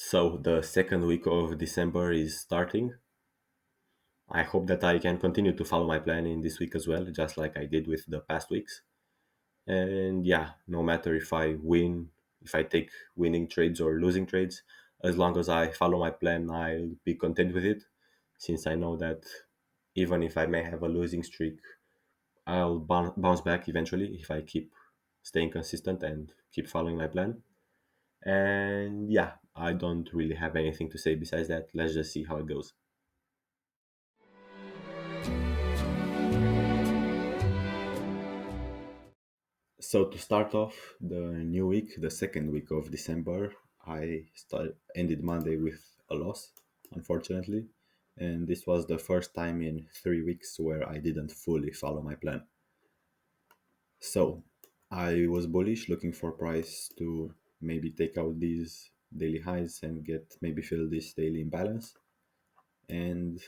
So the second week of December is starting. I hope that I can continue to follow my plan in this week as well, just like I did with the past weeks. And yeah, no matter if I win, if I take winning trades or losing trades, as long as I follow my plan, I'll be content with it, since I know that even if I may have a losing streak, I'll bounce back eventually if I keep staying consistent and keep following my plan. And yeah, I don't really have anything to say besides that. Let's just see how it goes. So to start off the new week, the second week of December, ended Monday with a loss, unfortunately, and this was the first time in 3 weeks where I didn't fully follow my plan. So I was bullish, looking for price to maybe take out these daily highs and get maybe fill this daily imbalance. And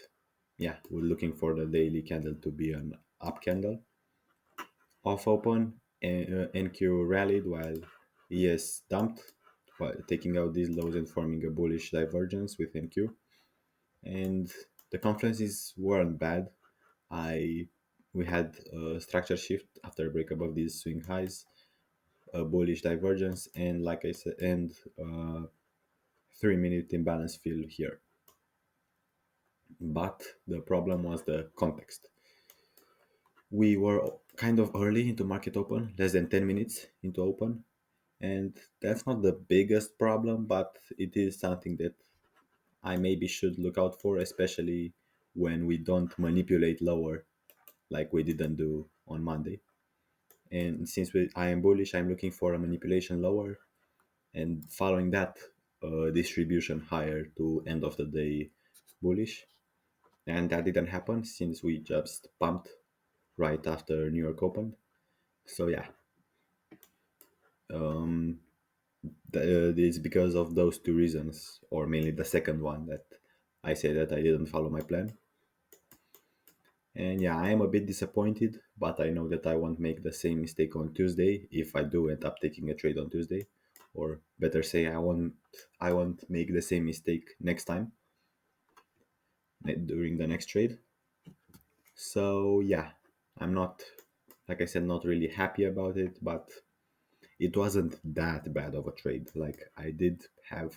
yeah, we're looking for the daily candle to be an up candle. Off open, NQ rallied while ES dumped, while taking out these lows and forming a bullish divergence with NQ. And the confluences weren't bad. I We had a structure shift after a break above these swing highs, a bullish divergence, and like I said, and 3 minute imbalance fill here. But the problem was the context. We were kind of early into market open, less than 10 minutes into open, and that's not the biggest problem, but it is something that I maybe should look out for, especially when we don't manipulate lower like we didn't do on Monday. And since I am bullish, I'm looking for a manipulation lower and following that distribution higher to end of the day bullish. And that didn't happen since we just pumped right after New York opened. So yeah, it's because of those two reasons, or mainly the second one, that I say that I didn't follow my plan. And yeah, I am a bit disappointed, but I know that I won't make the same mistake on Tuesday if I do end up taking a trade on Tuesday, or better say, I won't make the same mistake next time during the next trade. So yeah, I'm not, like I said, not really happy about it, but it wasn't that bad of a trade. Like I did have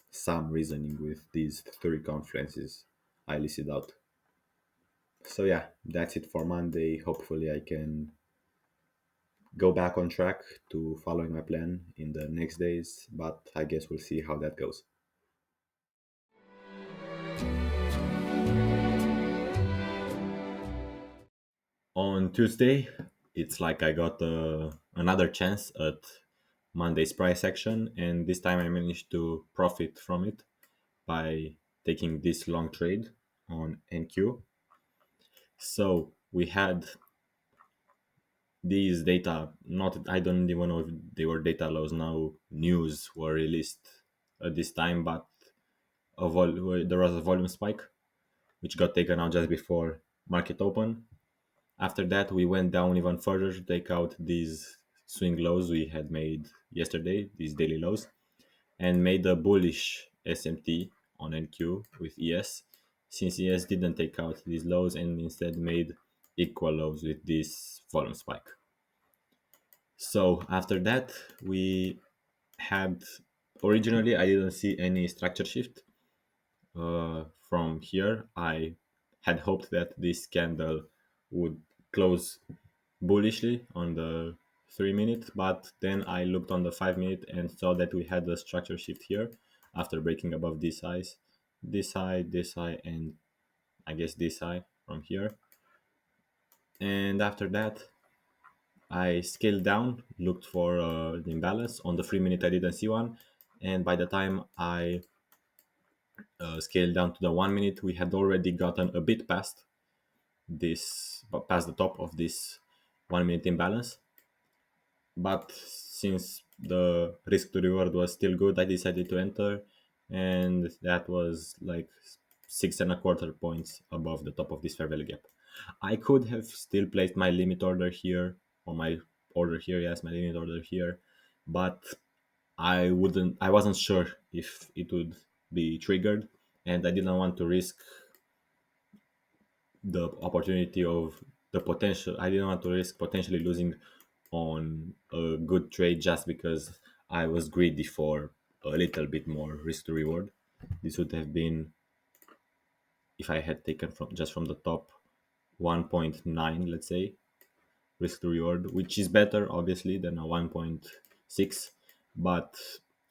some reasoning with these three conferences I listed out. So yeah, that's it for Monday. Hopefully I can go back on track to following my plan in the next days, but I guess we'll see how that goes. On Tuesday, it's like I got another chance at Monday's price action, and this time I managed to profit from it by taking this long trade on NQ. So we had these data, not I don't even know if they were data lows now, news were released at this time, but there was a volume spike which got taken out just before market open. After that, we went down even further to take out these swing lows we had made yesterday, these daily lows, and made a bullish SMT on NQ with ES, since ES didn't take out these lows and instead made equal lows with this volume spike. So after that, we had originally I didn't see any structure shift. From here, I had hoped that this candle would close bullishly on the 3 minute, but then I looked on the 5 minute and saw that we had a structure shift here after breaking above this high, and I guess this high from here. And after that, I scaled down, looked for the imbalance. On the 3 minute, I didn't see one, and by the time I scaled down to the 1 minute, we had already gotten a bit past the top of this 1 minute imbalance. But since the risk to reward was still good, I decided to enter, and that was like 6.25 points above the top of this fair value gap. I could have still placed my limit order here, or my order here, yes, my limit order here, but I wasn't sure if it would be triggered, and I didn't want to risk the opportunity of the potential. I didn't want to risk potentially losing on a good trade just because I was greedy for a little bit more risk to reward. This would have been if I had taken from the top 1.9, let's say, risk to reward, which is better obviously than a 1.6. But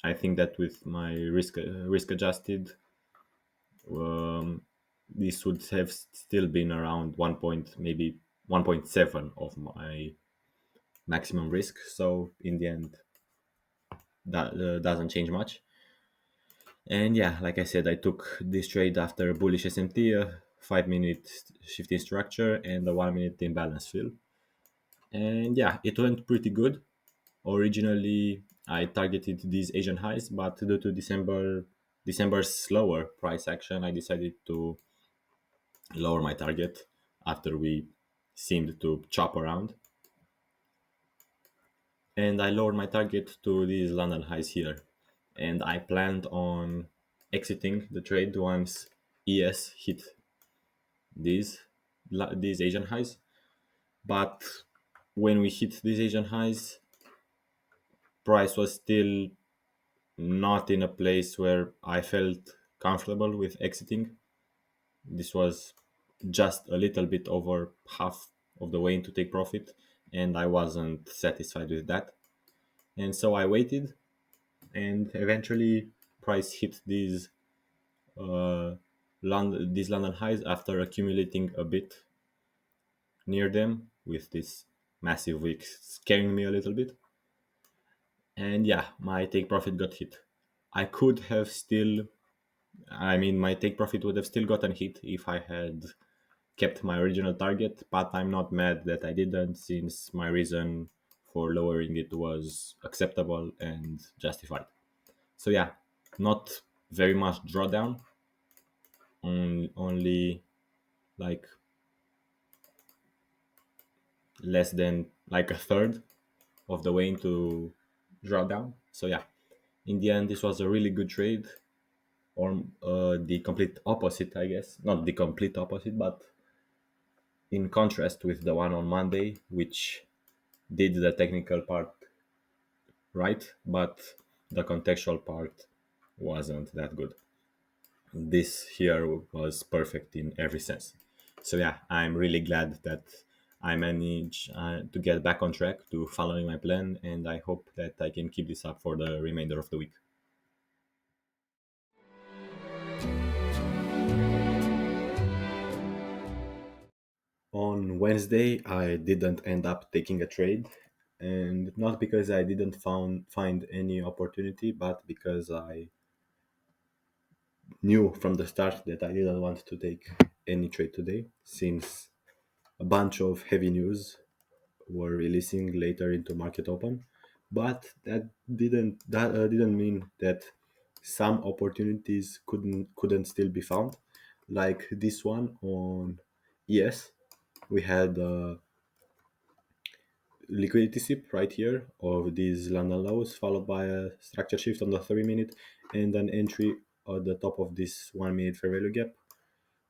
I think that with my risk adjusted, um, this would have still been around 1 point, maybe 1.7 of my maximum risk. So in the end, that doesn't change much. And yeah, like I said, I took this trade after a bullish SMT, a 5 minute shifting structure, and a 1 minute imbalance fill. And yeah, it went pretty good. Originally, I targeted these Asian highs, but due to December's slower price action, I decided to lower my target after we seemed to chop around. And I lowered my target to these London highs here. And I planned on exiting the trade once ES hit these these Asian highs. But when we hit these Asian highs, price was still not in a place where I felt comfortable with exiting. This was just a little bit over half of the way into take profit, and I wasn't satisfied with that. And so I waited, and eventually, price hit uh, these London highs after accumulating a bit near them with this massive wick scaring me a little bit. And yeah, my take profit got hit. I could have still, I mean, my take profit would have still gotten hit if I had kept my original target, but I'm not mad that I didn't, since my reason for lowering it was acceptable and justified. So yeah, not very much drawdown, only like less than like a third of the way into drawdown. So yeah, in the end, this was a really good trade, or the complete opposite, I guess. Not the complete opposite, but in contrast with the one on Monday, which did the technical part right, but the contextual part wasn't that good. This here was perfect in every sense. So yeah, I'm really glad that I managed to get back on track to following my plan, and I hope that I can keep this up for the remainder of the week. On Wednesday, I didn't end up taking a trade, and not because I didn't find any opportunity, but because I knew from the start that I didn't want to take any trade today, since a bunch of heavy news were releasing later into market open. But that didn't mean that some opportunities couldn't still be found, like this one on ES. We had a liquidity sip right here of these London lows, followed by a structure shift on the 3 minute and an entry at the top of this 1 minute fair value gap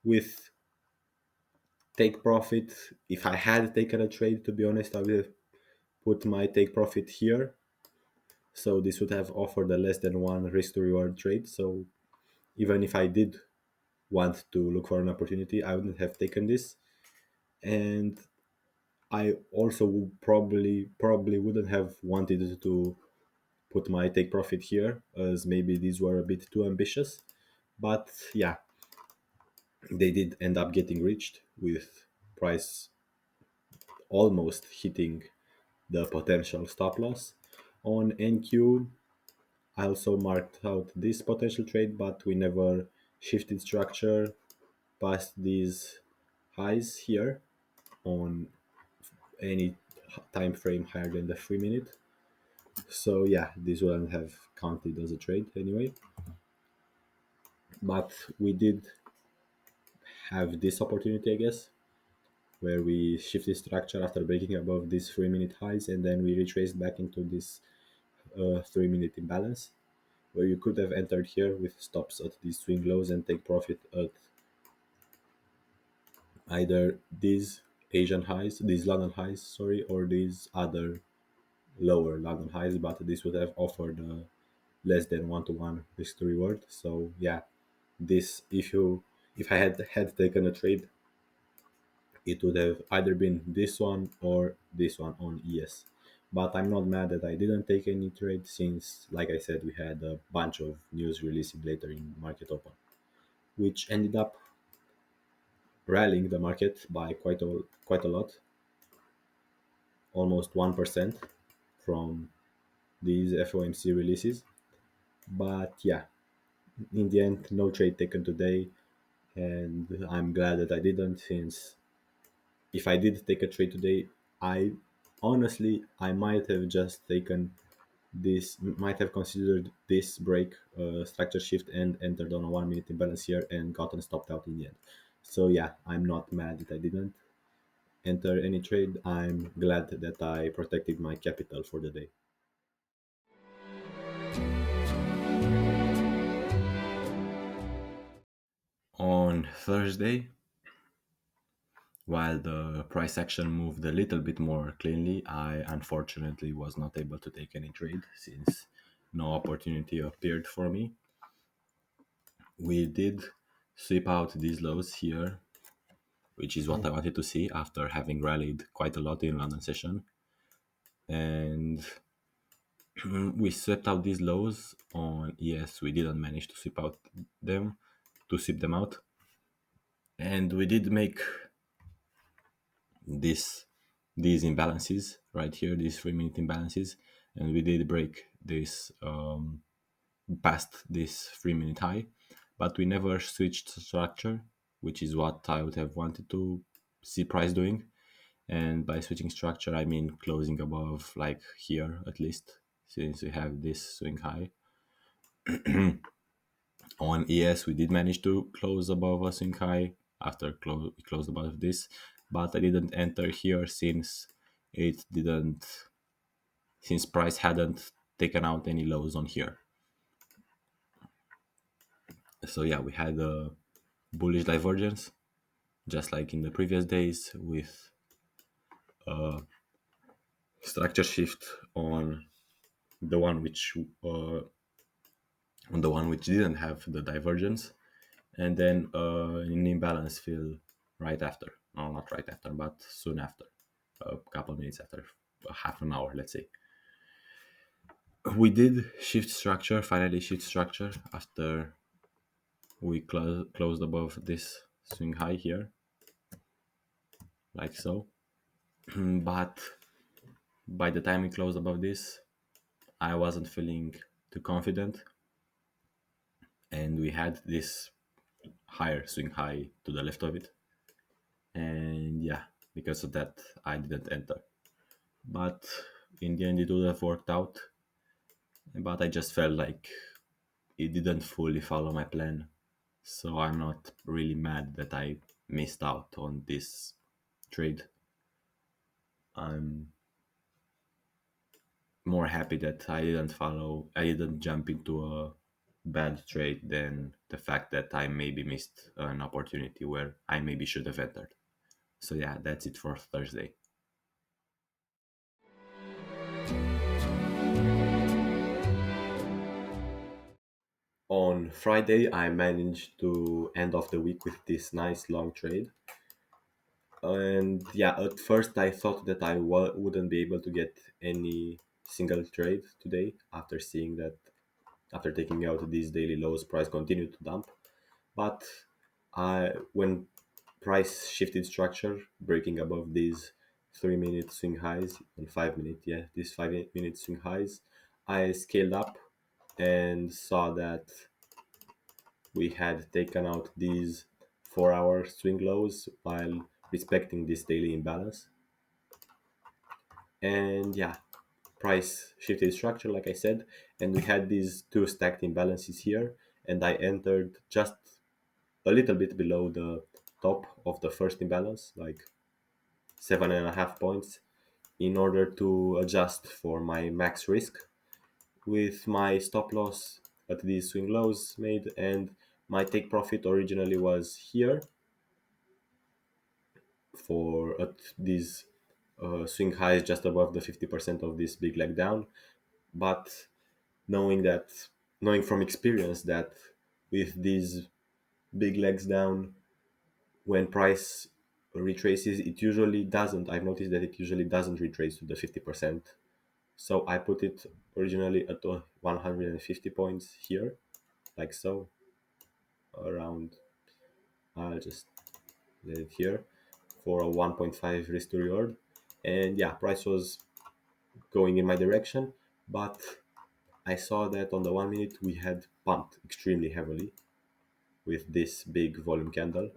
with take profit. If I had taken a trade, to be honest, I would have put my take profit here. So this would have offered a less than one risk to reward trade. So even if I did want to look for an opportunity, I wouldn't have taken this. And I also would probably wouldn't have wanted to put my take profit here, as maybe these were a bit too ambitious. But yeah, they did end up getting reached with price almost hitting the potential stop loss. On NQ, I also marked out this potential trade, but we never shifted structure past these highs here on any time frame higher than the 3 minute. So yeah, this wouldn't have counted as a trade anyway. But we did have this opportunity, I guess, where we shifted structure after breaking above these 3 minute highs, and then we retraced back into this a 3 minute imbalance where you could have entered here with stops at these swing lows and take profit at either these Asian highs, these London highs, sorry, or these other lower London highs, but this would have offered less than 1 to 1 risk to reward. So yeah, this if I had taken a trade, it would have either been this one or this one on ES. But I'm not mad that I didn't take any trade since, like I said, we had a bunch of news releasing later in market open, which ended up rallying the market by quite a lot, almost 1% from these FOMC releases. But yeah, in the end, no trade taken today, and I'm glad that I didn't, since if I did take a trade today, I honestly I might have just taken this, might have considered this break structure shift and entered on a 1 minute imbalance here and gotten stopped out in the end. So yeah, I'm not mad that I didn't enter any trade. I'm glad that I protected my capital for the day. On Thursday, while the price action moved a little bit more cleanly, I unfortunately was not able to take any trade since no opportunity appeared for me. We did sweep out these lows here, which is what I wanted to see after having rallied quite a lot in London session. And we swept out these lows on ES. We didn't manage to sweep them out. And we did make this these imbalances right here, these 3 minute imbalances, and we did break this past this 3 minute high, but we never switched structure, which is what I would have wanted to see price doing. And by switching structure, I mean closing above, like here at least, since we have this swing high. On ES, we did manage to close above a swing high after we closed above this, but I didn't enter here it didn't, since price hadn't taken out any lows on here. So yeah, we had a bullish divergence, just like in the previous days, with a structure shift the one which uh, on the one which didn't have the divergence, and then an imbalance fill right after. No, not right after, but soon after, a couple minutes after, half an hour, let's say. We did finally shift structure after we closed above this swing high here, like so. But by the time we closed above this, I wasn't feeling too confident, and we had this higher swing high to the left of it. And yeah, because of that, I didn't enter. But in the end, it would have worked out. But I just felt like it didn't fully follow my plan. So I'm not really mad that I missed out on this trade. I'm more happy that I didn't jump into a bad trade than the fact that I maybe missed an opportunity where I maybe should have entered. So yeah, that's it for Thursday. On Friday, I managed to end off the week with this nice long trade. And yeah, at first I thought that I wouldn't be able to get any single trade today after seeing that, after taking out these daily lows, price continued to dump. But when price shifted structure, breaking above these 3 minute swing highs and 5 minute, yeah, these 5 minute swing highs, I scaled up and saw that we had taken out these 4 hour swing lows while respecting this daily imbalance. And yeah, price shifted structure, like I said, and we had these two stacked imbalances here, and I entered just a little bit below the top of the first imbalance, like 7.5 points, in order to adjust for my max risk. with my stop loss at these swing lows made, and my take profit originally was here for at these swing highs just above the 50% of this big leg down. But knowing that, knowing from experience that with these big legs down, when price retraces, it usually doesn't. I've noticed that it usually doesn't retrace to the 50%. So I put it originally at 150 points here, like so, around. I'll just let it here for a 1.5 risk to reward. And yeah, price was going in my direction, but I saw that on the 1 minute we had pumped extremely heavily with this big volume candle.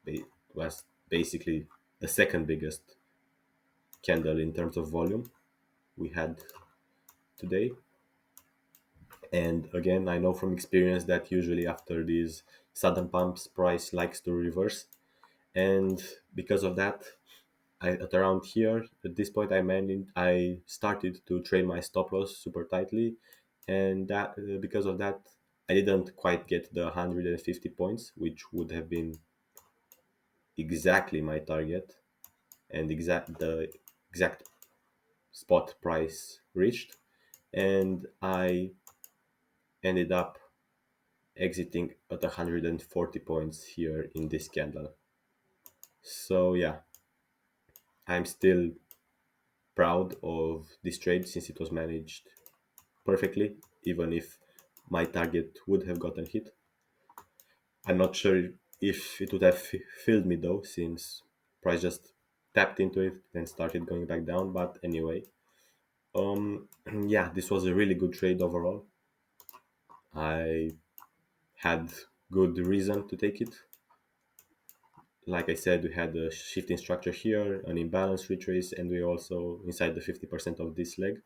It was basically the second biggest candle in terms of volume we had today. And again, I know from experience that usually after these sudden pumps, price likes to reverse. And because of that, at around here, at this point, I started to trade my stop loss super tightly, and that because of that, I didn't quite get the 150 points, which would have been exactly my target and exact spot price reached, and I ended up exiting at 140 points here in this candle. So yeah, I'm still proud of this trade since it was managed perfectly, even if my target would have gotten hit. I'm not sure if it would have filled me though, since price just tapped into it and started going back down. But anyway, yeah, this was a really good trade overall. I had good reason to take it. Like I said, we had a shift in structure here, an imbalance retrace, and we also inside the 50% of this leg.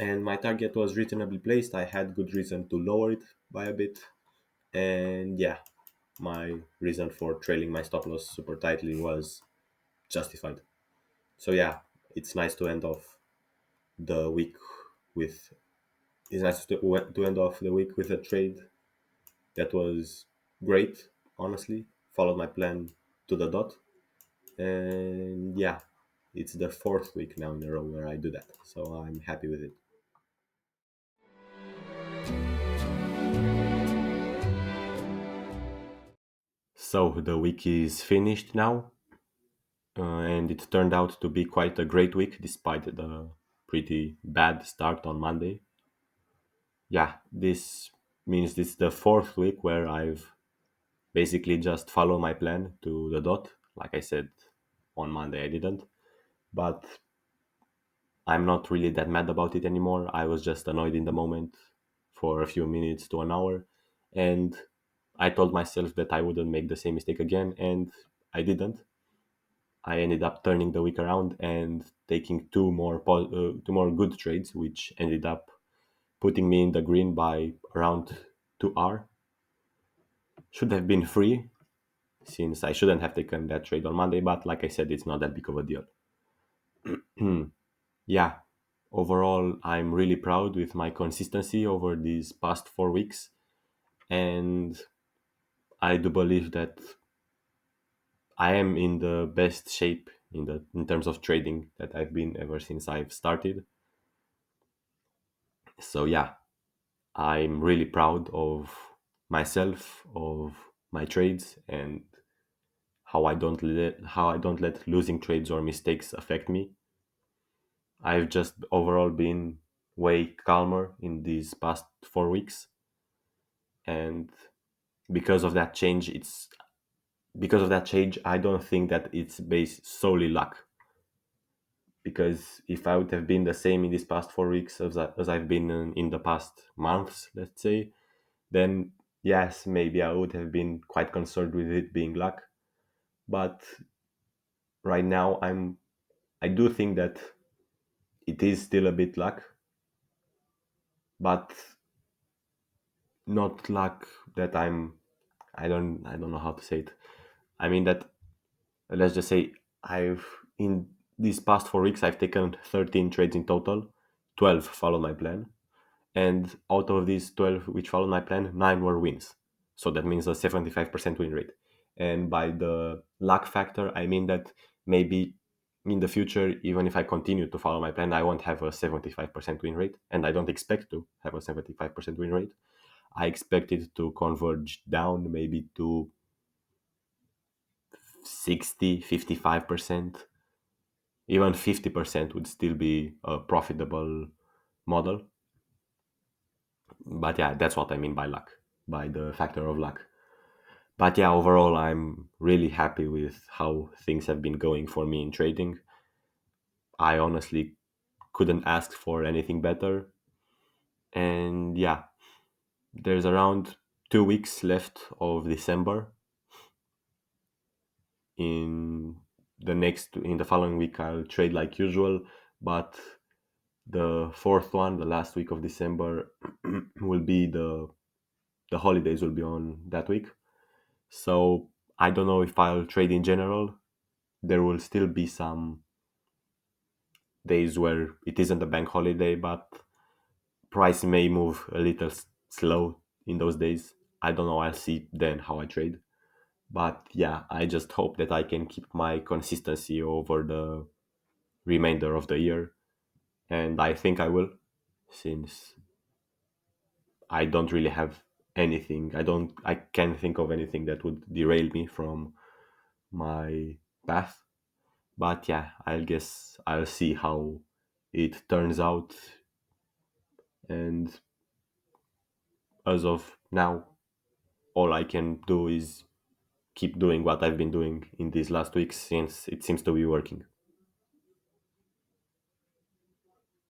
And my target was reasonably placed. I had good reason to lower it by a bit. And yeah, my reason for trailing my stop loss super tightly was justified. So yeah, it's nice to end off the week with it's nice to end off the week with a trade that was great, honestly. Followed my plan to the dot. And yeah, it's the fourth week now in a row where I do that. So I'm happy with it. So the week is finished now, and it turned out to be quite a great week despite the pretty bad start on Monday. Yeah, this means this is the fourth week where I've basically just followed my plan to the dot. Like I said, on Monday I didn't, but I'm not really that mad about it anymore. I was just annoyed in the moment for a few minutes to an hour, and I told myself that I wouldn't make the same mistake again, and I didn't. I ended up turning the week around and taking two more good trades, which ended up putting me in the green by around 2 hour. Should have been free since I shouldn't have taken that trade on Monday, but like I said, it's not that big of a deal. Yeah, overall, I'm really proud with my consistency over these past 4 weeks, and I do believe that I am in the best shape in terms of trading that I've been ever since I've started. So yeah, I'm really proud of myself, of my trades, and how I don't let losing trades or mistakes affect me. I've just overall been way calmer in these past 4 weeks, and because of that change, I don't think that it's based solely luck. Because if I would have been the same in these past 4 weeks as I've been in the past months, let's say, then yes, maybe I would have been quite concerned with it being luck. But right now, I do think that it is still a bit luck, but not luck that I don't know how to say it. I mean that let's just say I've in these past 4 weeks I've taken 13 trades in total. 12 followed my plan, and out of these 12 which followed my plan, 9 were wins. So that means a 75% win rate. And by the luck factor, I mean that maybe in the future, even if I continue to follow my plan, I won't have a 75% win rate, and I don't expect to have a 75% win rate. I expect it to converge down maybe to 60, 55%. Even 50% would still be a profitable model. But yeah, that's what I mean by luck, by the factor of luck. But yeah, overall, I'm really happy with how things have been going for me in trading. I honestly couldn't ask for anything better. And yeah, there's around 2 weeks left of December. In the following week, I'll trade like usual, but the fourth one, the last week of December, will be the holidays will be on that week. So I don't know if I'll trade in general. There will still be some days where it isn't a bank holiday, but price may move a little slow in those days. I don't know. I'll see then how I trade. But yeah, I just hope that I can keep my consistency over the remainder of the year. And I think I will, since I don't really have anything. I can't think of anything that would derail me from my path. But yeah, I guess I'll see how it turns out. And as of now, all I can do is keep doing what I've been doing in these last weeks since it seems to be working.